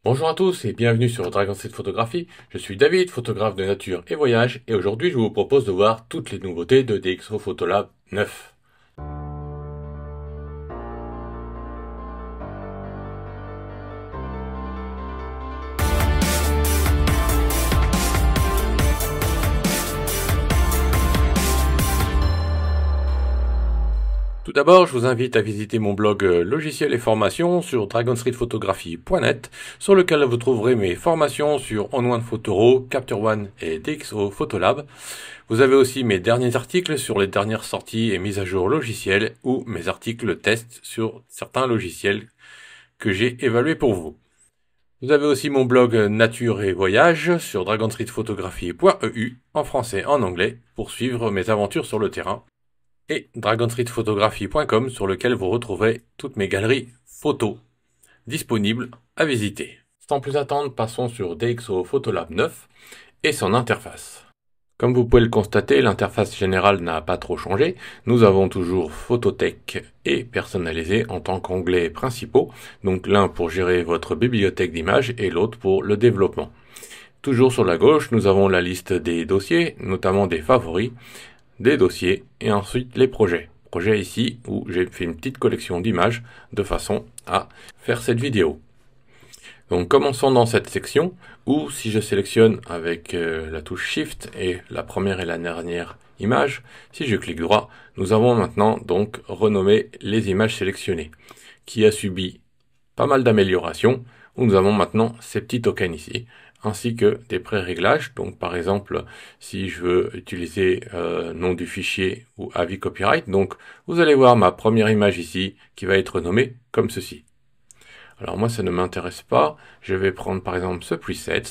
Bonjour à tous et bienvenue sur Dragon Street Photographie. Je suis David, photographe de nature et voyage, et aujourd'hui je vous propose de voir toutes les nouveautés de DxO Photolab 9. Tout d'abord, je vous invite à visiter mon blog logiciels et formations sur dragonstreetphotographie.net, sur lequel vous trouverez mes formations sur On-One Photoro, Capture One et DxO Photolab. Vous avez aussi mes derniers articles sur les dernières sorties et mises à jour logicielles, ou mes articles tests sur certains logiciels que j'ai évalués pour vous. Vous avez aussi mon blog Nature et Voyage sur dragonstreetphotographie.eu, en français et en anglais, pour suivre mes aventures sur le terrain, et dragonstreetphotographie.com, sur lequel vous retrouverez toutes mes galeries photos disponibles à visiter. Sans plus attendre, passons sur DxO Photolab 9 et son interface. Comme vous pouvez le constater, l'interface générale n'a pas trop changé. Nous avons toujours Photothèque et Personnalisé en tant qu'onglets principaux, donc l'un pour gérer votre bibliothèque d'images et l'autre pour le développement. Toujours sur la gauche, nous avons la liste des dossiers, notamment des favoris, des dossiers et ensuite les projets. Projet ici où j'ai fait une petite collection d'images de façon à faire cette vidéo. Donc commençons dans cette section où si je sélectionne avec la touche Shift et la première et la dernière image, si je clique droit, nous avons maintenant donc renommé les images sélectionnées, qui a subi pas mal d'améliorations, où nous avons maintenant ces petits tokens ici, ainsi que des pré-réglages. Donc par exemple, si je veux utiliser nom du fichier ou avis copyright, donc vous allez voir ma première image ici qui va être nommée comme ceci. Alors moi ça ne m'intéresse pas, je vais prendre par exemple ce preset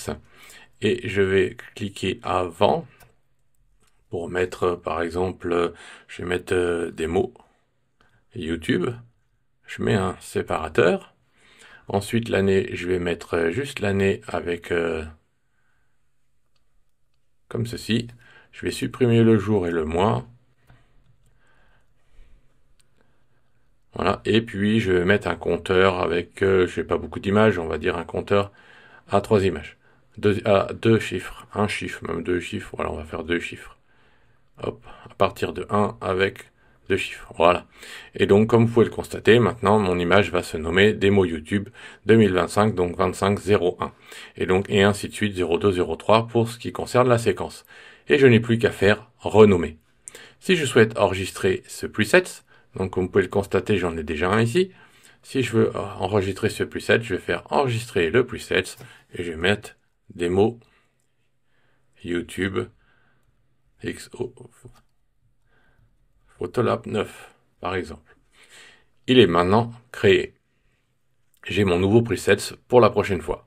et je vais cliquer avant pour mettre par exemple, je vais mettre des mots YouTube, je mets un séparateur, ensuite l'année je vais mettre juste l'année avec comme ceci, je vais supprimer le jour et le mois. Voilà, et puis je vais mettre un compteur avec, je n'ai pas beaucoup d'images, on va dire un compteur à 3 images. Deux chiffres, un chiffre, même 2 chiffres, voilà, on va faire 2 chiffres. Hop, à partir de 1 avec 2 chiffres, voilà. Et donc, comme vous pouvez le constater, maintenant, mon image va se nommer démo YouTube 2025, donc 2501. Et donc, et ainsi de suite, 02, 03 pour ce qui concerne la séquence. Et je n'ai plus qu'à faire renommer. Si je souhaite enregistrer ce preset, donc comme vous pouvez le constater, j'en ai déjà un ici. Si je veux enregistrer ce preset, je vais faire enregistrer le preset et je vais mettre démo YouTube XO Photolab 9, par exemple. Il est maintenant créé. J'ai mon nouveau preset pour la prochaine fois.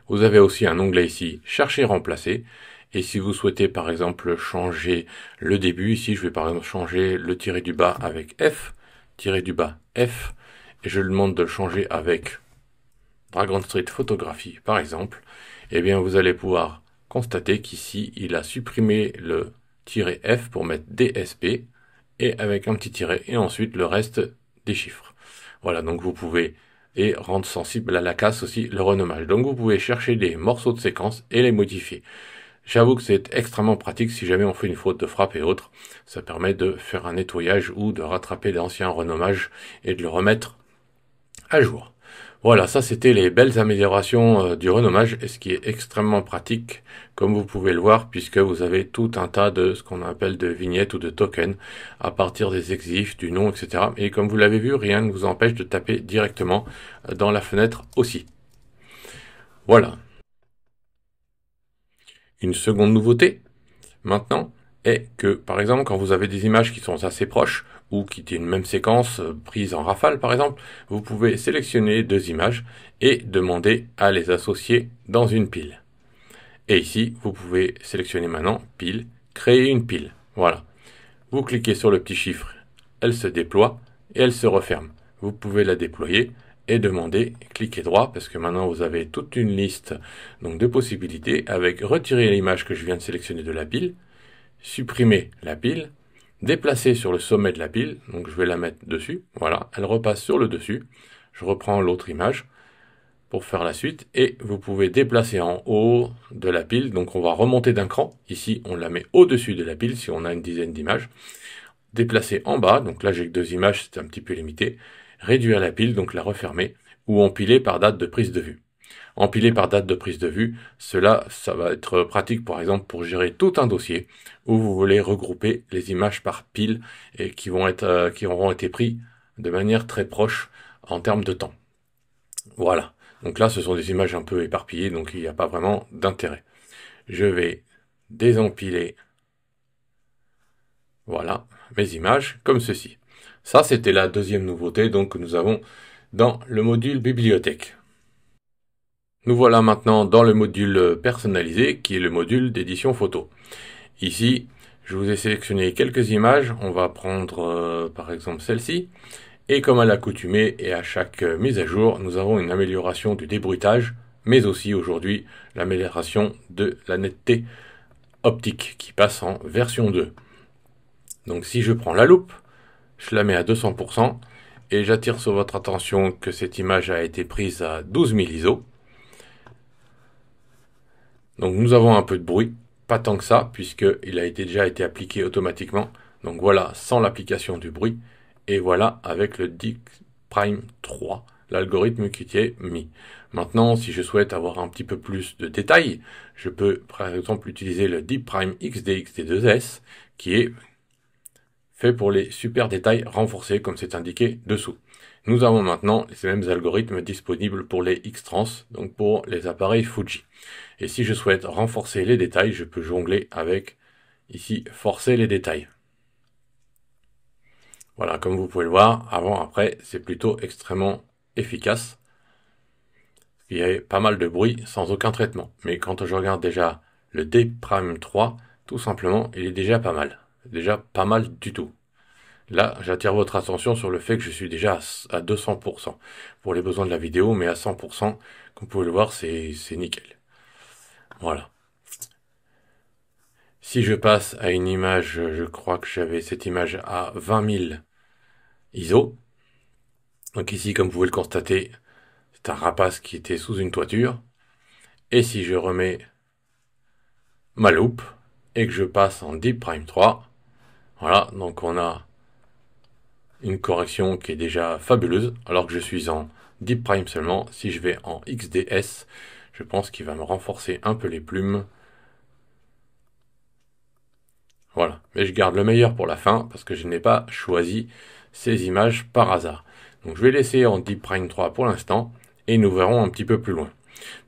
Vous avez aussi un onglet ici, chercher, remplacer. Et si vous souhaitez par exemple changer le début, ici je vais par exemple changer le tiré du bas avec F, tiré du bas F, et je lui demande de le changer avec Dragon Street Photographie par exemple, eh bien vous allez pouvoir constater qu'ici il a supprimé le tiré F pour mettre DSP, et avec un petit tiret, et ensuite le reste des chiffres. Voilà, donc vous pouvez et rendre sensible à la casse aussi le renommage. Donc vous pouvez chercher des morceaux de séquence et les modifier. J'avoue que c'est extrêmement pratique si jamais on fait une faute de frappe et autres. Ça permet de faire un nettoyage ou de rattraper l'ancien renommages et de le remettre à jour. Voilà, ça c'était les belles améliorations du renommage, et ce qui est extrêmement pratique, comme vous pouvez le voir, puisque vous avez tout un tas de ce qu'on appelle de vignettes ou de tokens, à partir des exifs, du nom, etc. Et comme vous l'avez vu, rien ne vous empêche de taper directement dans la fenêtre aussi. Voilà. Une seconde nouveauté, maintenant, est que, par exemple, quand vous avez des images qui sont assez proches, ou qui tiennent une même séquence prise en rafale par exemple, vous pouvez sélectionner 2 images et demander à les associer dans une pile. Et ici, vous pouvez sélectionner maintenant pile, créer une pile. Voilà. Vous cliquez sur le petit chiffre, elle se déploie et elle se referme. Vous pouvez la déployer et demander, cliquez droit, parce que maintenant vous avez toute une liste donc de possibilités avec retirer l'image que je viens de sélectionner de la pile, supprimer la pile, déplacer sur le sommet de la pile, donc je vais la mettre dessus, voilà, elle repasse sur le dessus, je reprends l'autre image, pour faire la suite. Et vous pouvez déplacer en haut de la pile. Donc on va remonter d'un cran. Ici, on la met au-dessus de la pile si on a une dizaine d'images. Déplacer en bas. Donc là, j'ai que 2 images, c'est un petit peu limité. Réduire la pile, donc la refermer. Ou empiler par date de prise de vue. Empiler par date de prise de vue, cela, ça va être pratique par exemple pour gérer tout un dossier où vous voulez regrouper les images par pile et qui auront été pris de manière très proche en termes de temps. Voilà. Donc là, ce sont des images un peu éparpillées, donc il n'y a pas vraiment d'intérêt. Je vais désempiler, voilà, mes images comme ceci. Ça, c'était la deuxième nouveauté donc que nous avons dans le module bibliothèque. Nous voilà maintenant dans le module personnalisé qui est le module d'édition photo. Ici, je vous ai sélectionné quelques images. On va prendre par exemple celle-ci. Et comme à l'accoutumée et à chaque mise à jour, nous avons une amélioration du débruitage, mais aussi aujourd'hui l'amélioration de la netteté optique qui passe en version 2. Donc si je prends la loupe, je la mets à 200% et j'attire sur votre attention que cette image a été prise à 12 000 ISO. Donc nous avons un peu de bruit, pas tant que ça, puisqu'il a déjà été appliqué automatiquement. Donc voilà, sans l'application du bruit. Et voilà, avec le Deep Prime 3, l'algorithme qui y est mis. Maintenant, si je souhaite avoir un petit peu plus de détails, je peux par exemple utiliser le Deep Prime XD2S, qui est fait pour les super détails renforcés, comme c'est indiqué dessous. Nous avons maintenant ces mêmes algorithmes disponibles pour les X-Trans, donc pour les appareils Fuji. Et si je souhaite renforcer les détails, je peux jongler avec, ici, forcer les détails. Voilà, comme vous pouvez le voir, avant, après, c'est plutôt extrêmement efficace. Il y a pas mal de bruit sans aucun traitement. Mais quand je regarde déjà le D Prime 3, tout simplement, il est déjà pas mal. Déjà pas mal du tout. Là, j'attire votre attention sur le fait que je suis déjà à 200% pour les besoins de la vidéo, mais à 100%, comme vous pouvez le voir, c'est nickel. Voilà. Si je passe à une image, je crois que j'avais cette image à 20 000 ISO. Donc ici, comme vous pouvez le constater, c'est un rapace qui était sous une toiture. Et si je remets ma loupe et que je passe en Deep Prime 3, voilà, donc on a une correction qui est déjà fabuleuse, alors que je suis en Deep Prime seulement. Si je vais en XDS, je pense qu'il va me renforcer un peu les plumes. Voilà, mais je garde le meilleur pour la fin, parce que je n'ai pas choisi ces images par hasard. Donc je vais laisser en Deep Prime 3 pour l'instant, et nous verrons un petit peu plus loin.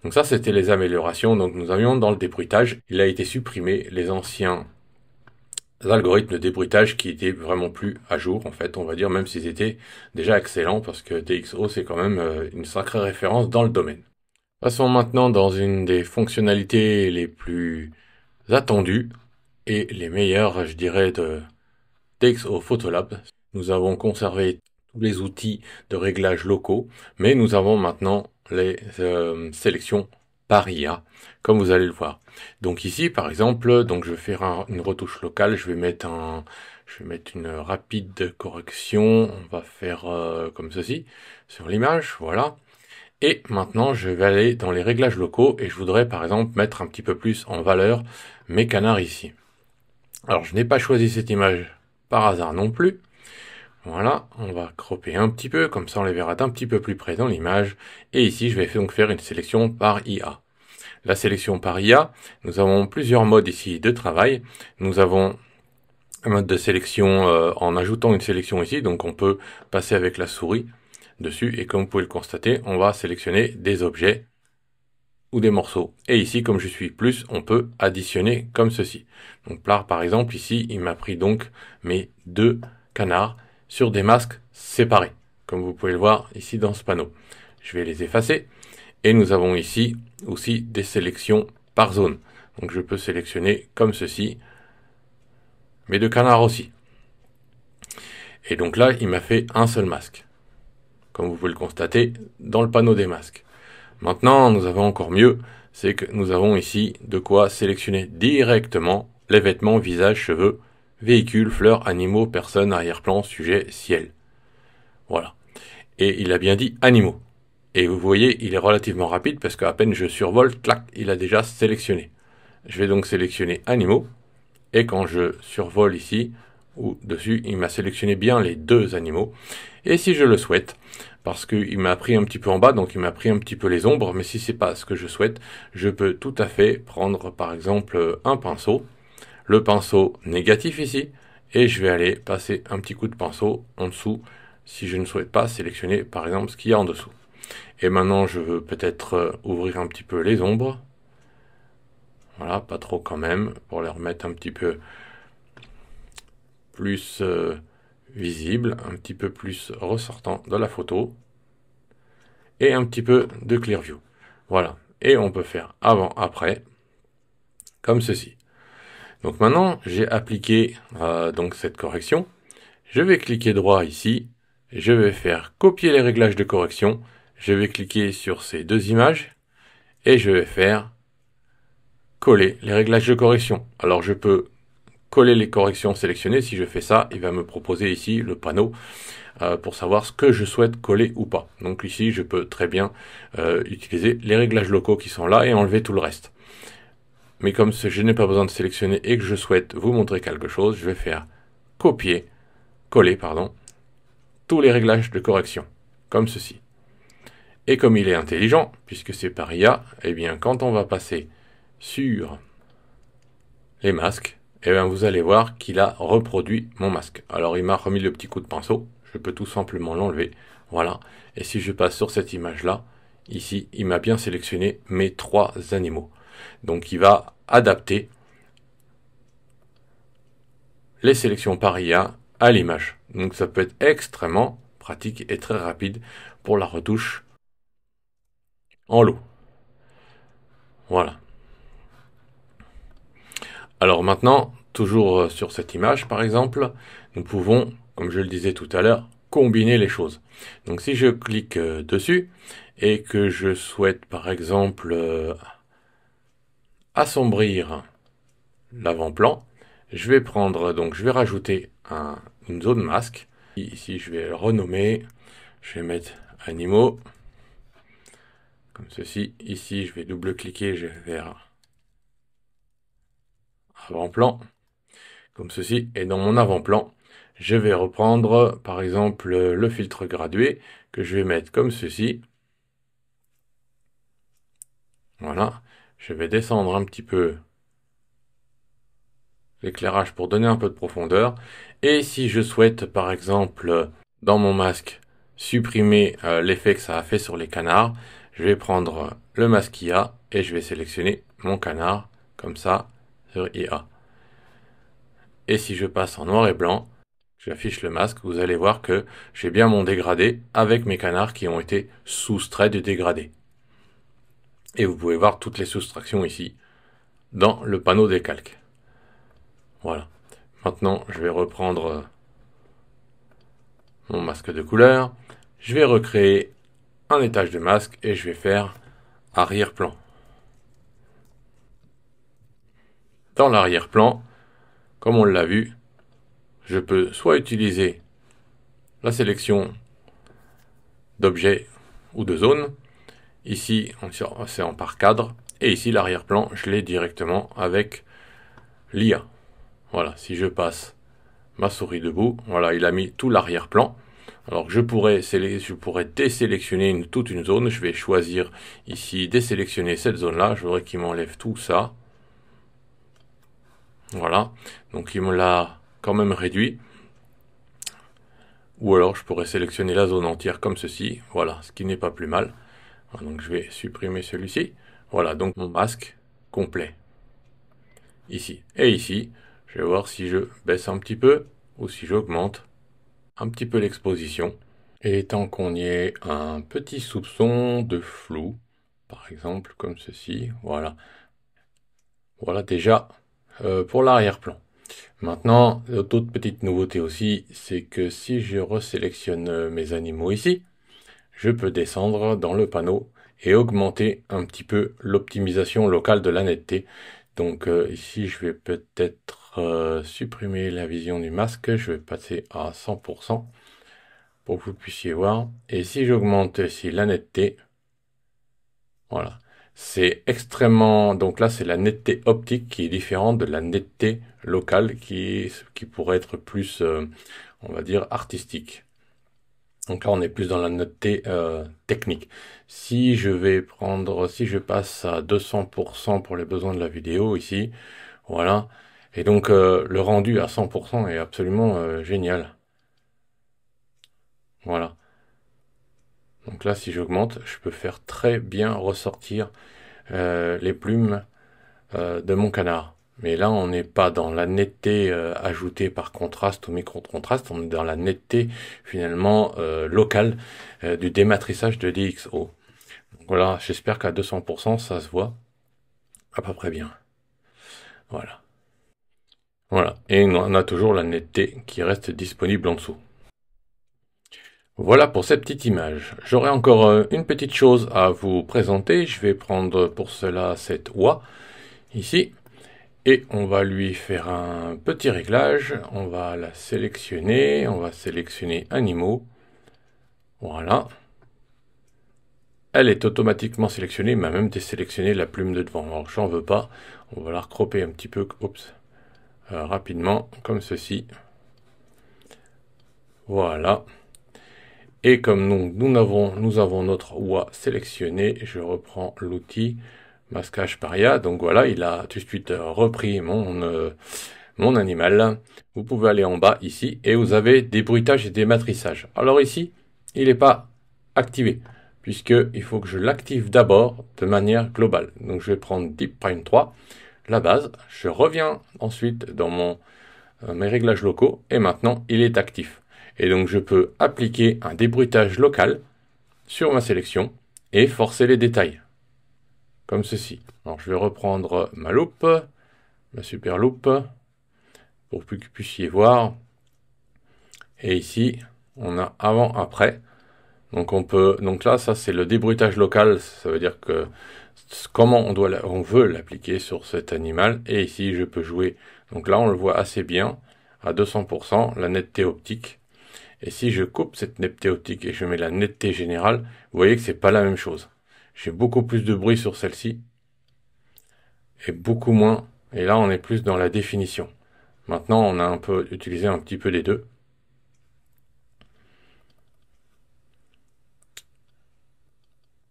Donc ça, c'était les améliorations. Donc nous avions dans le débruitage, il a été supprimé les anciens algorithmes de débruitage qui étaient vraiment plus à jour, en fait, on va dire, même s'ils étaient déjà excellents, parce que DxO, c'est quand même une sacrée référence dans le domaine. Passons maintenant dans une des fonctionnalités les plus attendues et les meilleures, je dirais, de DxO Photolab. Nous avons conservé tous les outils de réglage locaux, mais nous avons maintenant les sélections par IA, comme vous allez le voir. Donc ici, par exemple, donc je vais faire une retouche locale, je vais mettre une rapide correction, on va faire comme ceci, sur l'image, voilà. Et maintenant, je vais aller dans les réglages locaux, et je voudrais par exemple mettre un petit peu plus en valeur mes canards ici. Alors, je n'ai pas choisi cette image par hasard non plus. Voilà, on va cropper un petit peu, comme ça on les verra d'un petit peu plus près dans l'image. Et ici, je vais donc faire une sélection par IA. La sélection par IA, nous avons plusieurs modes ici de travail. Nous avons un mode de sélection en ajoutant une sélection ici, donc on peut passer avec la souris dessus. Et comme vous pouvez le constater, on va sélectionner des objets ou des morceaux. Et ici, comme je suis plus, on peut additionner comme ceci. Donc là, par exemple, ici, il m'a pris donc mes 2 canards sur des masques séparés, comme vous pouvez le voir ici dans ce panneau. Je vais les effacer. Et nous avons ici aussi des sélections par zone. Donc je peux sélectionner comme ceci mes 2 canards aussi. Et donc là, il m'a fait un seul masque, comme vous pouvez le constater dans le panneau des masques. Maintenant, nous avons encore mieux, c'est que nous avons ici de quoi sélectionner directement les vêtements, visage, cheveux, véhicules, fleurs, animaux, personnes, arrière-plan, sujet, ciel. Voilà. Et il a bien dit animaux. Et vous voyez, il est relativement rapide parce qu'à peine je survole, clac, il a déjà sélectionné. Je vais donc sélectionner animaux. Et quand je survole ici, ou dessus, il m'a sélectionné bien les deux animaux. Et si je le souhaite, parce qu'il m'a pris un petit peu en bas, donc il m'a pris un petit peu les ombres, mais si c'est pas ce que je souhaite, je peux tout à fait prendre par exemple un pinceau, le pinceau négatif ici, et je vais aller passer un petit coup de pinceau en dessous, si je ne souhaite pas sélectionner par exemple ce qu'il y a en dessous. Et maintenant je veux peut-être ouvrir un petit peu les ombres, voilà, pas trop quand même, pour les remettre un petit peu plus visible, un petit peu plus ressortant de la photo, et un petit peu de clear view. Voilà, et on peut faire avant, après, comme ceci. Donc maintenant, j'ai appliqué donc cette correction. Je vais cliquer droit ici, je vais faire copier les réglages de correction, je vais cliquer sur ces deux images, et je vais faire coller les réglages de correction. Alors je peux coller les corrections sélectionnées. Si je fais ça, il va me proposer ici le panneau pour savoir ce que je souhaite coller ou pas. Donc ici, je peux très bien utiliser les réglages locaux qui sont là et enlever tout le reste. Mais comme je n'ai pas besoin de sélectionner et que je souhaite vous montrer quelque chose, je vais faire coller, tous les réglages de correction, comme ceci. Et comme il est intelligent, puisque c'est par IA, eh bien quand on va passer sur les masques, et bien vous allez voir qu'il a reproduit mon masque. Alors il m'a remis le petit coup de pinceau, je peux tout simplement l'enlever, voilà. Et si je passe sur cette image-là, ici, il m'a bien sélectionné mes trois animaux. Donc il va adapter les sélections par IA à l'image. Donc ça peut être extrêmement pratique et très rapide pour la retouche en lot. Voilà. Alors maintenant, toujours sur cette image par exemple, nous pouvons, comme je le disais tout à l'heure, combiner les choses. Donc si je clique dessus et que je souhaite par exemple assombrir l'avant-plan, je vais prendre, donc je vais rajouter une zone masque. Ici je vais le renommer, je vais mettre animaux, comme ceci. Ici je vais double-cliquer, je vais faire avant-plan, comme ceci. Et dans mon avant-plan, je vais reprendre par exemple le filtre gradué que je vais mettre comme ceci. Voilà, je vais descendre un petit peu l'éclairage pour donner un peu de profondeur. Et si je souhaite par exemple dans mon masque supprimer l'effet que ça a fait sur les canards, je vais prendre le masque IA et je vais sélectionner mon canard comme ça sur IA. Et si je passe en noir et blanc, j'affiche le masque, vous allez voir que j'ai bien mon dégradé avec mes canards qui ont été soustraits du dégradé. Et vous pouvez voir toutes les soustractions ici dans le panneau des calques. Voilà. Maintenant, je vais reprendre mon masque de couleur. Je vais recréer un étage de masque et je vais faire arrière-plan. Dans l'arrière-plan, comme on l'a vu, je peux soit utiliser la sélection d'objets ou de zones. Ici, c'est en par cadre. Et ici, l'arrière-plan, je l'ai directement avec l'IA. Voilà, si je passe ma souris debout, voilà, il a mis tout l'arrière-plan. Alors je pourrais désélectionner toute une zone. Je vais choisir ici, désélectionner cette zone-là. Je voudrais qu'il m'enlève tout ça. Voilà, donc il me l'a quand même réduit. Ou alors je pourrais sélectionner la zone entière comme ceci. Voilà, ce qui n'est pas plus mal. Donc je vais supprimer celui-ci. Voilà, donc mon masque complet. Ici. Et ici, je vais voir si je baisse un petit peu ou si j'augmente un petit peu l'exposition. Et tant qu'on y est, un petit soupçon de flou, par exemple comme ceci, voilà. Voilà déjà pour l'arrière-plan. Maintenant, l'autre petite nouveauté aussi, c'est que si je resélectionne mes animaux ici, je peux descendre dans le panneau et augmenter un petit peu l'optimisation locale de la netteté. Donc ici, je vais peut-être supprimer la vision du masque, je vais passer à 100%. pour que vous puissiez voir. Et si j'augmente ici la netteté, voilà, c'est extrêmement... Donc là, c'est la netteté optique qui est différente de la netteté locale qui pourrait être plus, on va dire, artistique. Donc là, on est plus dans la netteté technique. Si je passe à 200% pour les besoins de la vidéo ici, voilà. Et donc, le rendu à 100% est absolument génial. Voilà. Donc là, si j'augmente, je peux faire très bien ressortir les plumes de mon canard. Mais là, on n'est pas dans la netteté ajoutée par contraste ou micro-contraste, on est dans la netteté finalement locale du dématrissage de DxO. Donc voilà, j'espère qu'à 200%, ça se voit à peu près bien. Voilà. Voilà. Et on a toujours la netteté qui reste disponible en dessous. Voilà pour cette petite image. J'aurai encore une petite chose à vous présenter. Je vais prendre pour cela cette oie ici. Et on va lui faire un petit réglage. On va la sélectionner. On va sélectionner animaux. Voilà. Elle est automatiquement sélectionnée, mais même désélectionné la plume de devant. Alors j'en veux pas. On va la recropper un petit peu. Oups. Rapidement, comme ceci. Voilà. Et comme nous avons notre oie sélectionnée, je reprends l'outil masquage paria. Donc voilà, il a tout de suite repris mon animal. Vous pouvez aller en bas ici et vous avez des bruitages et des matrissages. Alors ici, il n'est pas activé puisqu'il faut que je l'active d'abord de manière globale. Donc je vais prendre Deep Prime 3, la base. Je reviens ensuite dans mes réglages locaux et maintenant il est actif. Et donc je peux appliquer un débruitage local sur ma sélection et forcer les détails. Comme ceci. Alors je vais reprendre ma loupe, ma super loupe, pour que vous puissiez voir. Et ici, on a avant-après. Donc là, ça c'est le débruitage local. Ça veut dire que comment on veut l'appliquer sur cet animal. Et ici, je peux jouer. Donc là, on le voit assez bien à 200%, la netteté optique. Et si je coupe cette netteté optique et je mets la netteté générale, vous voyez que c'est pas la même chose. J'ai beaucoup plus de bruit sur celle-ci et beaucoup moins. Et là, on est plus dans la définition. Maintenant, on a un peu utilisé un petit peu des deux.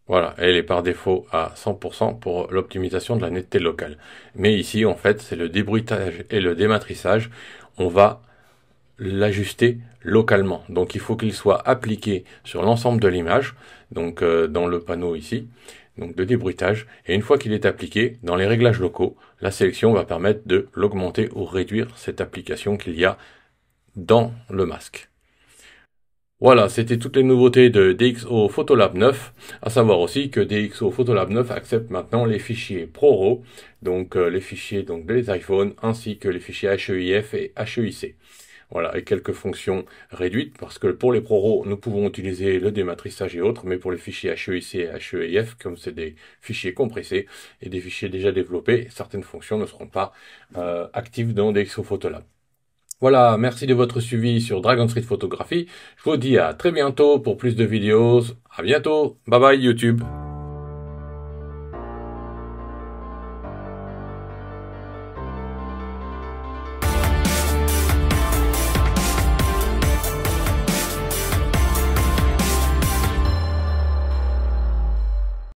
Voilà, elle est par défaut à 100% pour l'optimisation de la netteté locale. Mais ici, en fait, c'est le débruitage et le dématrissage. On va l'ajuster localement. Donc il faut qu'il soit appliqué sur l'ensemble de l'image, donc dans le panneau ici, donc de débruitage. Et une fois qu'il est appliqué, dans les réglages locaux, la sélection va permettre de l'augmenter ou réduire cette application qu'il y a dans le masque. Voilà, c'était toutes les nouveautés de DxO Photolab 9. À savoir aussi que DxO Photolab 9 accepte maintenant les fichiers ProRAW, donc les fichiers des iPhones, ainsi que les fichiers HEIF et HEIC. Voilà, et quelques fonctions réduites, parce que pour les ProRAW, nous pouvons utiliser le dématrissage et autres, mais pour les fichiers HEIC et HEIF, comme c'est des fichiers compressés et des fichiers déjà développés, certaines fonctions ne seront pas actives dans DxO Photolab. Voilà, merci de votre suivi sur Dragon Street Photographie. Je vous dis à très bientôt pour plus de vidéos. À bientôt. Bye bye YouTube.